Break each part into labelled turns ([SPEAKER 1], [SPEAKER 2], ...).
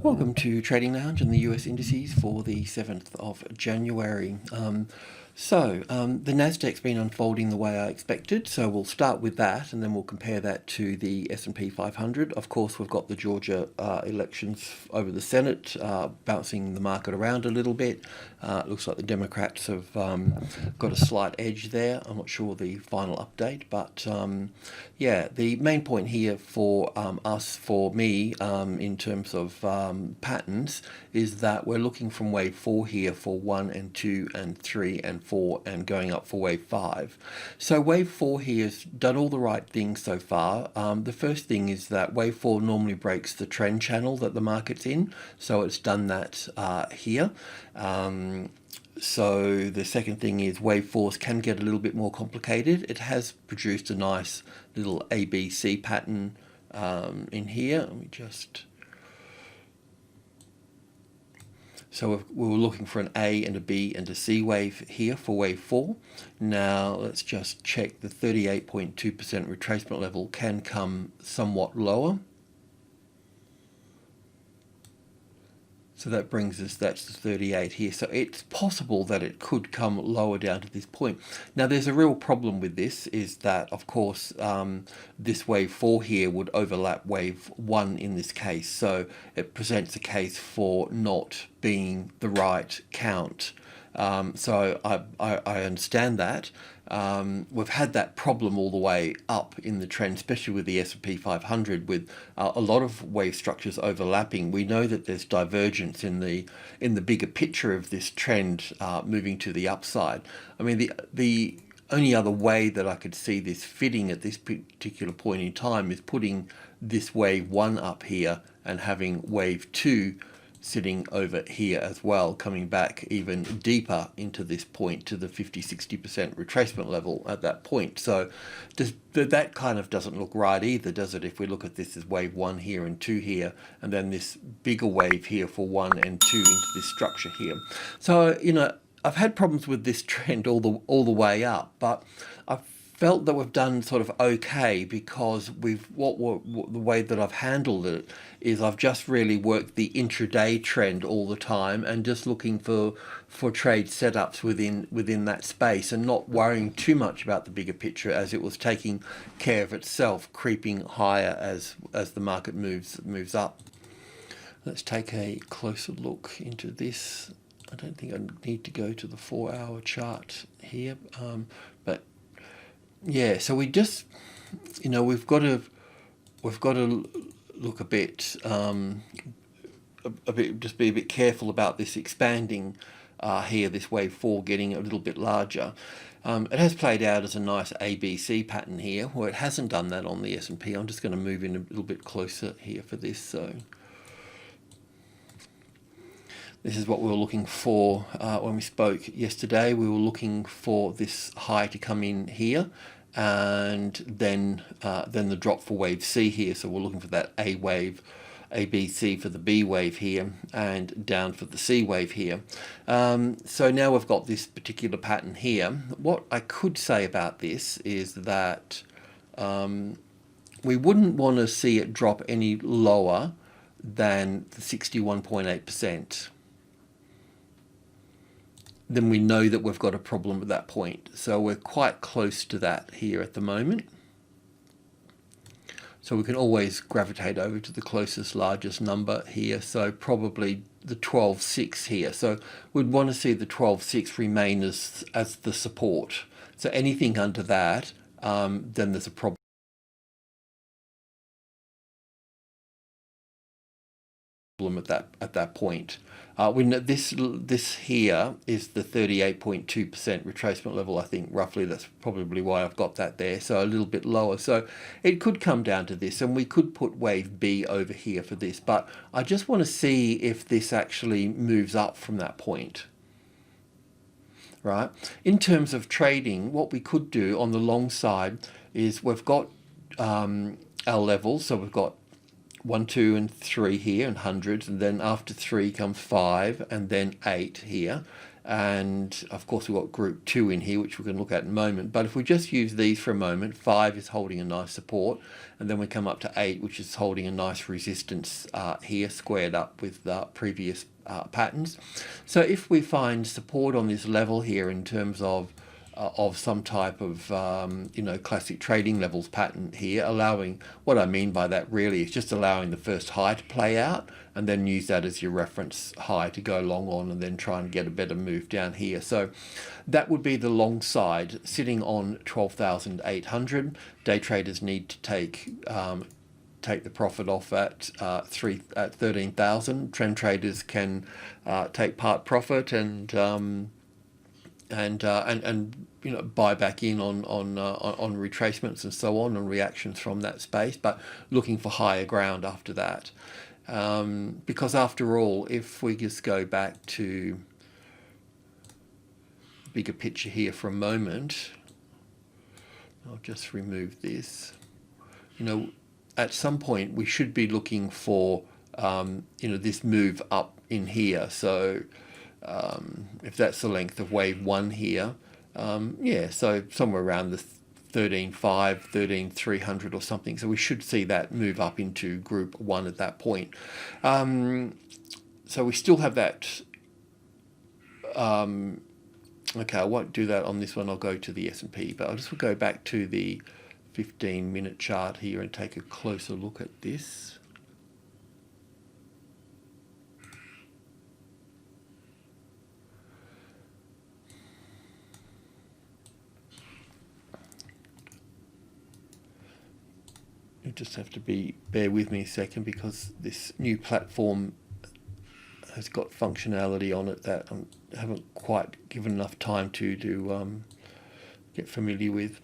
[SPEAKER 1] Welcome to Trading Lounge and the US indices for the 7th of January. The Nasdaq's been unfolding the way I expected, so we'll start with that and then we'll compare that to the SP 500. Of course, we've got the Georgia elections over the Senate bouncing the market around a little bit. It looks like the Democrats have got a slight edge there. I'm not sure the final update, but yeah, the main point here for me, in terms of patterns, is that we're looking from wave 4 here for 1 and 2 and 3 and 4 and going up for wave 5. So wave 4 here has done all the right things so far. The first thing is that wave 4 normally breaks the trend channel that the market's in, so it's done that here. So the second thing is wave 4s can get a little bit more complicated. It has produced a nice little ABC pattern in here. Let me just... So we were looking for an A and a B and a C wave here for wave 4. Now let's just check the 38.2% retracement level can come somewhat lower. So that brings us, that's the 38 here. So it's possible that it could come lower down to this point. Now there's a real problem with this, is that of course this wave 4 here would overlap wave 1 in this case. So it presents a case for not being the right count. So I understand that. We've had that problem all the way up in the trend, especially with the SP 500, with a lot of wave structures overlapping. We know that there's divergence in the bigger picture of this trend moving to the upside. I mean, the only other way that I could see this fitting at this particular point in time is putting this wave 1 up here and having wave 2 sitting over here as well, coming back even deeper into this point to the 50-60% retracement level at that point. So that kind of doesn't look right either, does it? If we look at this as wave 1 here and 2 here, and then this bigger wave here for 1 and 2 into this structure here. So, you know, I've had problems with this trend all the way up, but I've felt that we've done sort of okay, because the way that I've handled it is I've just really worked the intraday trend all the time and just looking for trade setups within that space and not worrying too much about the bigger picture, as it was taking care of itself, creeping higher as the market moves up. Let's take a closer look into this. I don't think I need to go to the 4-hour chart here, but yeah, so we just, you know, we've got to look a bit, just be a bit careful about this expanding here, this wave 4 getting a little bit larger. It has played out as a nice ABC pattern here, where it hasn't done that on the S&P. I'm just going to move in a little bit closer here for this. So this is what we were looking for when we spoke yesterday. We were looking for this high to come in here, and then the drop for wave C here. So we're looking for that A wave, ABC for the B wave here, and down for the C wave here. So now we've got this particular pattern here. What I could say about this is that we wouldn't want to see it drop any lower than the 61.8%. Then we know that we've got a problem at that point. So we're quite close to that here at the moment. So we can always gravitate over to the closest, largest number here. So probably the 12.6 here. So we'd want to see the 12.6 remain as the support. So anything under that, then there's a problem at that point. We know this here is the 38.2% retracement level. I think roughly that's probably why I've got that there. So a little bit lower. So it could come down to this, and we could put wave B over here for this. But I just want to see if this actually moves up from that point. Right. In terms of trading, what we could do on the long side is we've got our levels. So we've got 1, 2, and 3 here, and hundreds, and then after 3 comes 5, and then 8 here. and of course we've got group 2 in here, which we can look at in a moment. But if we just use these for a moment, 5 is holding a nice support, and then we come up to 8, which is holding a nice resistance here, squared up with previous patterns. So if we find support on this level here in terms of some type of classic trading levels pattern here, allowing, what I mean by that really is just allowing the first high to play out, and then use that as your reference high to go long on, and then try and get a better move down here. So that would be the long side sitting on 12,800. Day traders need to take the profit off at 13,000. Trend traders can take part profit and buy back in on retracements and so on, and reactions from that space, but looking for higher ground after that. Because after all, if we just go back to the bigger picture here for a moment, I'll just remove this. At some point we should be looking for this move up in here. So if that's the length of wave 1 here, so somewhere around the 13.5, 13.300 or something. So we should see that move up into group 1 at that point. So we still have that. Okay, I won't do that on this one. I'll go to the S&P, but I'll just go back to the 15-minute chart here and take a closer look at this. You just have to bear with me a second, because this new platform has got functionality on it that I haven't quite given enough time to get familiar with.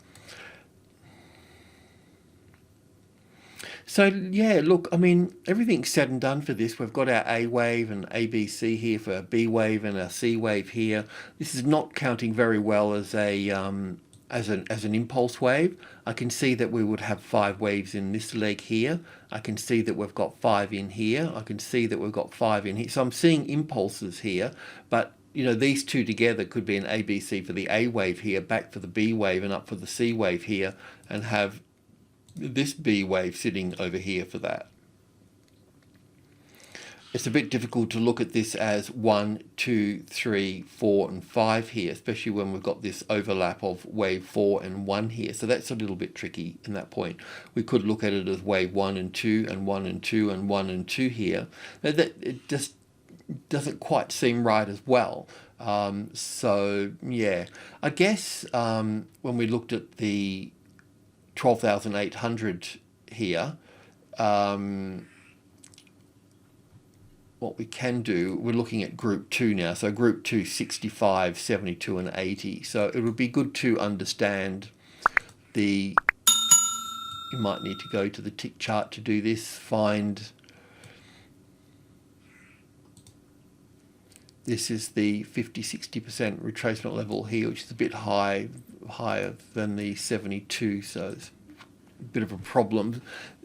[SPEAKER 1] So yeah, look, I mean, everything's said and done for this. We've got our A wave and ABC here for our B wave, and our C wave here. This is not counting very well as an impulse wave. I can see that we would have 5 waves in this leg here. I can see that we've got 5 in here. I can see that we've got 5 in here. So I'm seeing impulses here, but these two together could be an ABC for the A wave here, back for the B wave, and up for the C wave here, and have this B wave sitting over here for that. It's a bit difficult to look at this as 1, 2, 3, 4, and 5 here, especially when we've got this overlap of wave 4 and 1 here. So that's a little bit tricky in that point. We could look at it as wave 1 and 2 and 1 and 2 and 1 and 2 here. But it just doesn't quite seem right as well. So yeah, I guess when we looked at the 12,800 here, what we can do, we're looking at group 2 now. So group 2, 65, 72 and 80. So it would be good to understand you might need to go to the tick chart to do this. This is the 50-60% retracement level here, which is a bit higher than the 72, so it's a bit of a problem.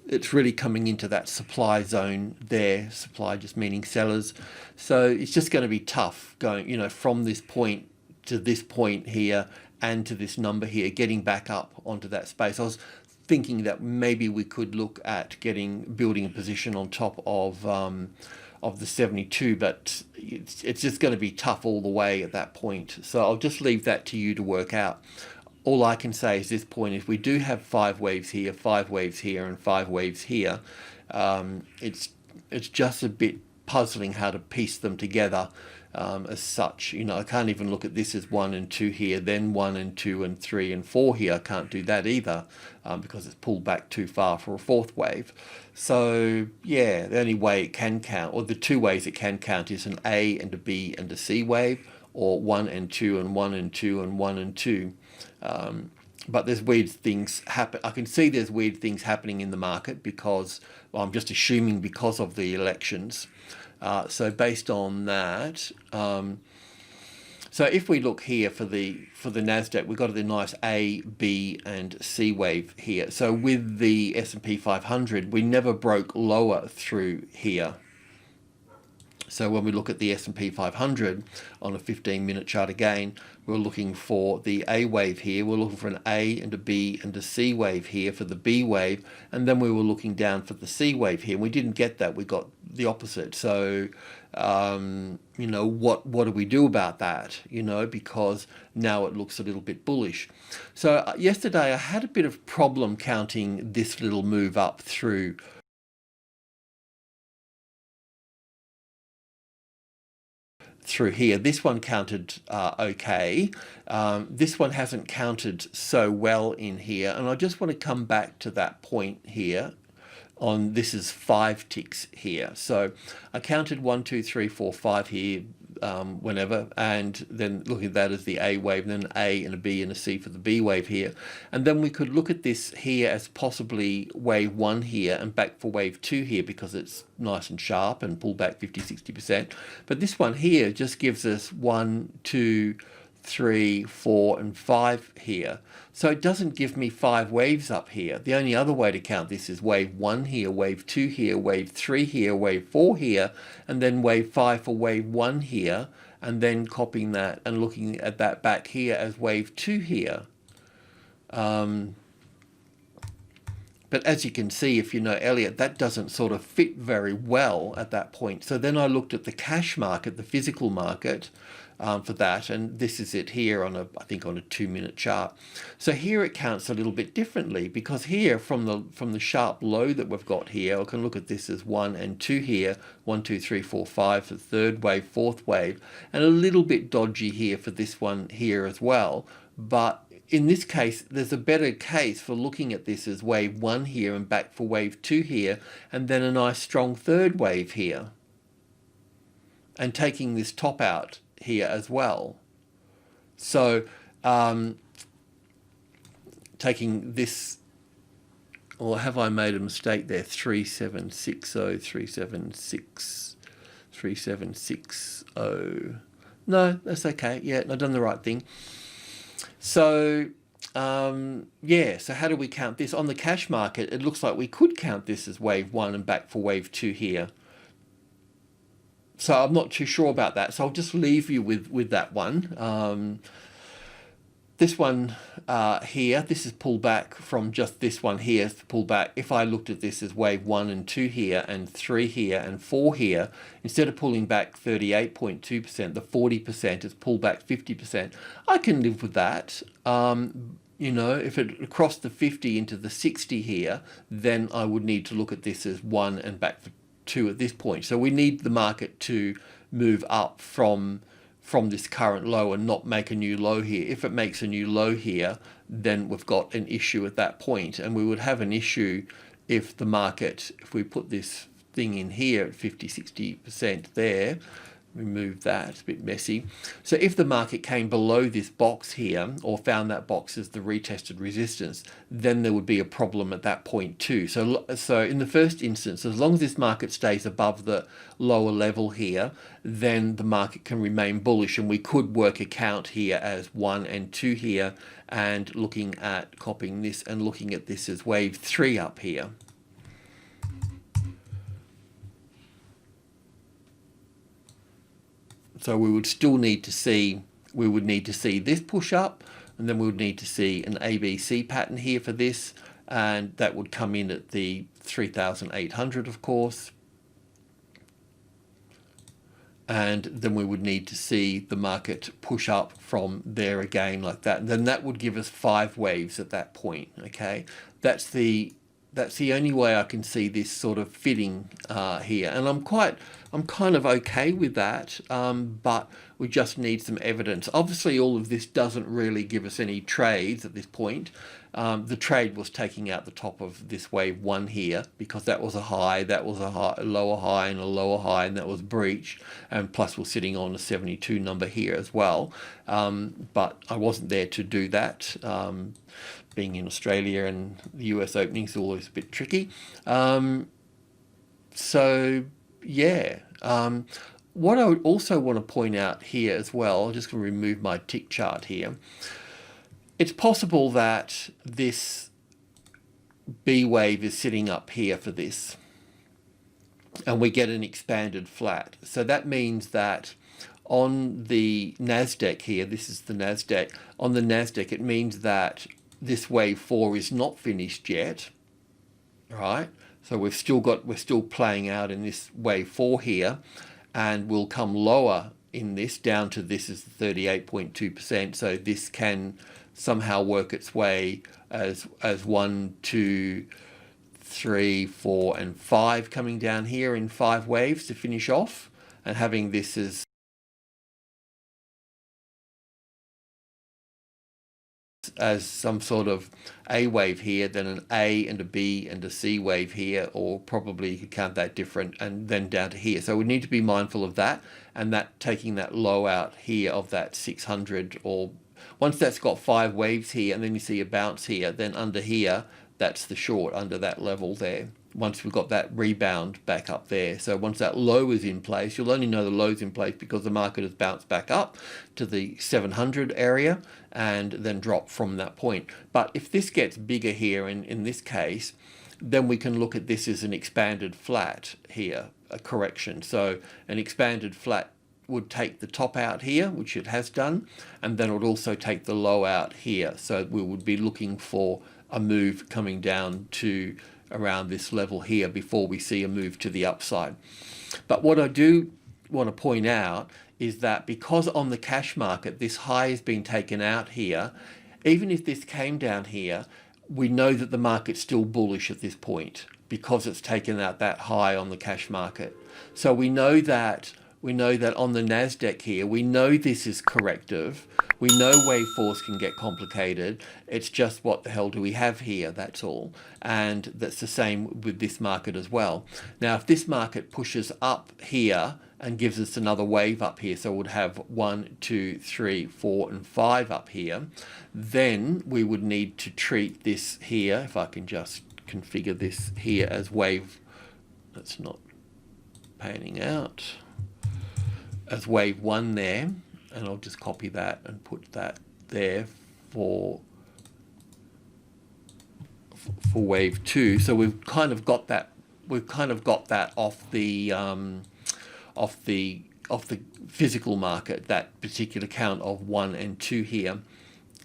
[SPEAKER 1] It's really coming into that supply zone there, supply just meaning sellers. So it's just going to be tough going, from this point to this point here and to this number here, getting back up onto that space. I was thinking that maybe we could look at building a position on top of the 72, but it's just going to be tough all the way at that point. So I'll just leave that to you to work out. All I can say is this point is we do have 5 waves here, 5 waves here, and 5 waves here. It's just a bit puzzling how to piece them together as such. I can't even look at this as 1 and 2 here, then 1 and 2 and 3 and 4 here. I can't do that either because it's pulled back too far for a 4th wave. So yeah, the only way it can count, or the 2 ways it can count, is an A and a B and a C wave, or 1 and 2 and 1 and 2 and 1 and 2. But there's weird things happen. I can see there's weird things happening in the market because, well, I'm just assuming because of the elections. So based on that, so if we look here for the Nasdaq, we've got the nice A, B, and C wave here. So with the SP500, we never broke lower through here. So when we look at the S&P 500 on a 15-minute chart again, we're looking for the A wave here. We're looking for an A and a B and a C wave here for the B wave. And then we were looking down for the C wave here. We didn't get that. We got the opposite. So, you know, what do we do about that? You know, because now it looks a little bit bullish. So yesterday I had a bit of problem counting this little move up through here. This one counted okay. This one hasn't counted so well in here, and I just want to come back to that point here on this is 5 ticks here. So I counted 1, 2, 3, 4, 5 here whenever, and then looking at that as the A wave, and then an A and a B and a C for the B wave here. And then we could look at this here as possibly wave 1 here and back for wave 2 here because it's nice and sharp and pull back 50-60%. But this one here just gives us 1, 2, 3, 4, and 5 here. So it doesn't give me 5 waves up here. The only other way to count this is wave 1 here, wave 2 here, wave 3 here, wave 4 here, and then wave 5 for wave 1 here, and then copying that and looking at that back here as wave 2 here. But as you can see, if you know Elliott, that doesn't sort of fit very well at that point. So then I looked at the cash market, the physical market, for that, and this is it here on I think on a 2-minute chart. So here it counts a little bit differently, because here from the sharp low that we've got here, I can look at this as 1 and 2 here, 1, 2, 3, 4, 5 for the third wave, fourth wave, and a little bit dodgy here for this one here as well. But in this case, there's a better case for looking at this as wave 1 here and back for wave 2 here, and then a nice strong third wave here, and taking this top out here as well. So taking this, or have I made a mistake there? 3760, 3760. No, that's okay. Yeah, I've done the right thing. So yeah, so how do we count this? On the cash market, it looks like we could count this as wave 1 and back for wave 2 here. So I'm not too sure about that. So I'll just leave you with that one. This one here, this is pull back from just this one here, is pull back. If I looked at this as wave 1 and 2 here, and 3 here, and 4 here, instead of pulling back 38.2%, the 40% is pull back 50%. I can live with that. You know, if it crossed the 50 into the 60 here, then I would need to look at this as 1 and back for 2 at this point. So we need the market to move up from this current low and not make a new low here. If it makes a new low here, then we've got an issue at that point, and we would have an issue if the market, if we put this thing in here at 50-60% there, remove that, it's a bit messy. So if the market came below this box here, or found that box as the retested resistance, then there would be a problem at that point too. So in the first instance, as long as this market stays above the lower level here, then the market can remain bullish, and we could work a count here as 1 and 2 here, and looking at copying this and looking at this as wave 3 up here. So we would still need to see, this push up, and then we would need to see an ABC pattern here for this, and that would come in at the 3,800, of course. And then we would need to see the market push up from there again like that. And then that would give us 5 waves at that point, okay? That's the only way I can see this sort of fitting here, and I'm kind of okay with that, but we just need some evidence. Obviously, all of this doesn't really give us any trades at this point. The trade was taking out the top of this wave 1 here, because that was a high, a lower high, and a lower high, and that was breached, and plus we're sitting on a 72 number here as well. But I wasn't there to do that. Being in Australia and the US openings is always a bit tricky. So yeah, what I would also want to point out here as well, I'm just going to remove my tick chart here. It's possible that this B wave is sitting up here for this. and we get an expanded flat. So that means that on the Nasdaq here, this is the Nasdaq, on the Nasdaq it means that this wave 4 is not finished yet, right? So we're still playing out in this wave 4 here, and we'll come lower in this down to this is 38.2%. So this can somehow work its way as 1, 2, 3, 4, and 5 coming down here in 5 waves to finish off, and having this as some sort of A wave here, then an A and a B and a C wave here, or probably you could count that different, and then down to here. So we need to be mindful of that, and that taking that low out here of that 600, or once that's got 5 waves here and then you see a bounce here, then under here that's the short under that level there. Once we've got that rebound back up there. So once that low is in place, you'll only know the low's in place because the market has bounced back up to the 700 area and then drop from that point. But if this gets bigger here, in this case, then we can look at this as an expanded flat here, a correction. So an expanded flat would take the top out here, which it has done, and then it would also take the low out here. So we would be looking for a move coming down to around this level here before we see a move to the upside. But what I do want to point out is that because on the cash market this high has been taken out here, even if this came down here, we know that the market's still bullish at this point because it's taken out that high on the cash market. So we know that on the Nasdaq here, we know this is corrective. We know wave 4s can get complicated. It's just what the hell do we have here, that's all. And that's the same with this market as well. Now, if this market pushes up here and gives us another wave up here, so we'd have 1, 2, 3, 4, and 5 up here, then we would need to treat this here, if I can just configure this here as wave, that's not panning out, as wave 1 there, and I'll just copy that and put that there for wave 2. So we've kind of got that off the physical market, that particular count of 1 and 2 here,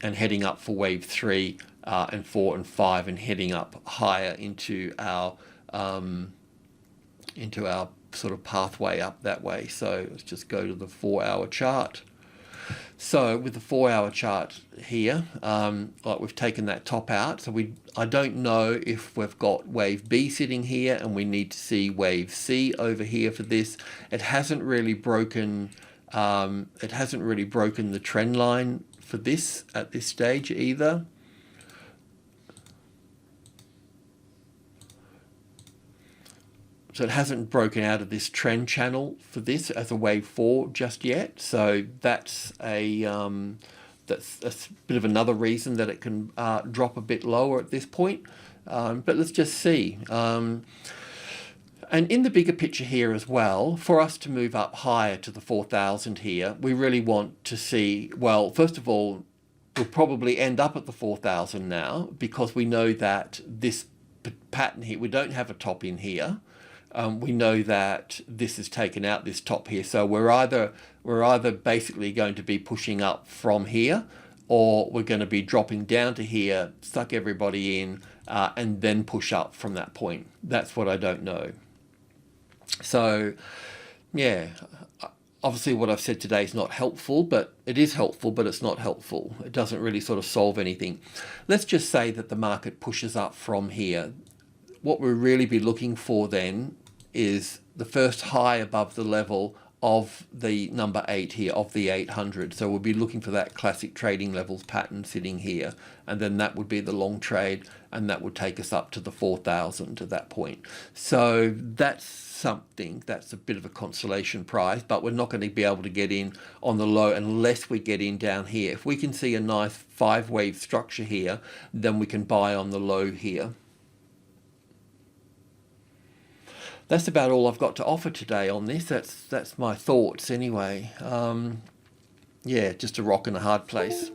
[SPEAKER 1] and heading up for wave 3 and 4 and 5, and heading up higher into our sort of pathway up that way. So let's just go to the 4-hour chart. So with the 4-hour chart here, like we've taken that top out. So I don't know if we've got wave B sitting here and we need to see wave C over here for this. It hasn't really broken the trend line for this at this stage either. So it hasn't broken out of this trend channel for this as a wave 4 just yet. So that's a bit of another reason that it can drop a bit lower at this point. But let's just see. And in the bigger picture here as well, for us to move up higher to the 4,000 here, we really want to see, well, first of all, we'll probably end up at the 4,000 now because we know that this pattern here, we don't have a top in here. We know that this has taken out this top here, so we're either basically going to be pushing up from here, or we're going to be dropping down to here, suck everybody in, and then push up from that point. That's what I don't know. So, yeah, obviously what I've said today is not helpful, but it is helpful, but it's not helpful. It doesn't really sort of solve anything. Let's just say that the market pushes up from here. What we'll really be looking for then is the first high above the level of the number 8 here, of the 800. So we'll be looking for that classic trading levels pattern sitting here, and then that would be the long trade, and that would take us up to the 4,000 at that point. So that's something, that's a bit of a consolation prize, but we're not going to be able to get in on the low unless we get in down here. If we can see a nice 5-wave structure here, then we can buy on the low here. That's about all I've got to offer today on this. That's my thoughts anyway. Yeah, just a rock in a hard place.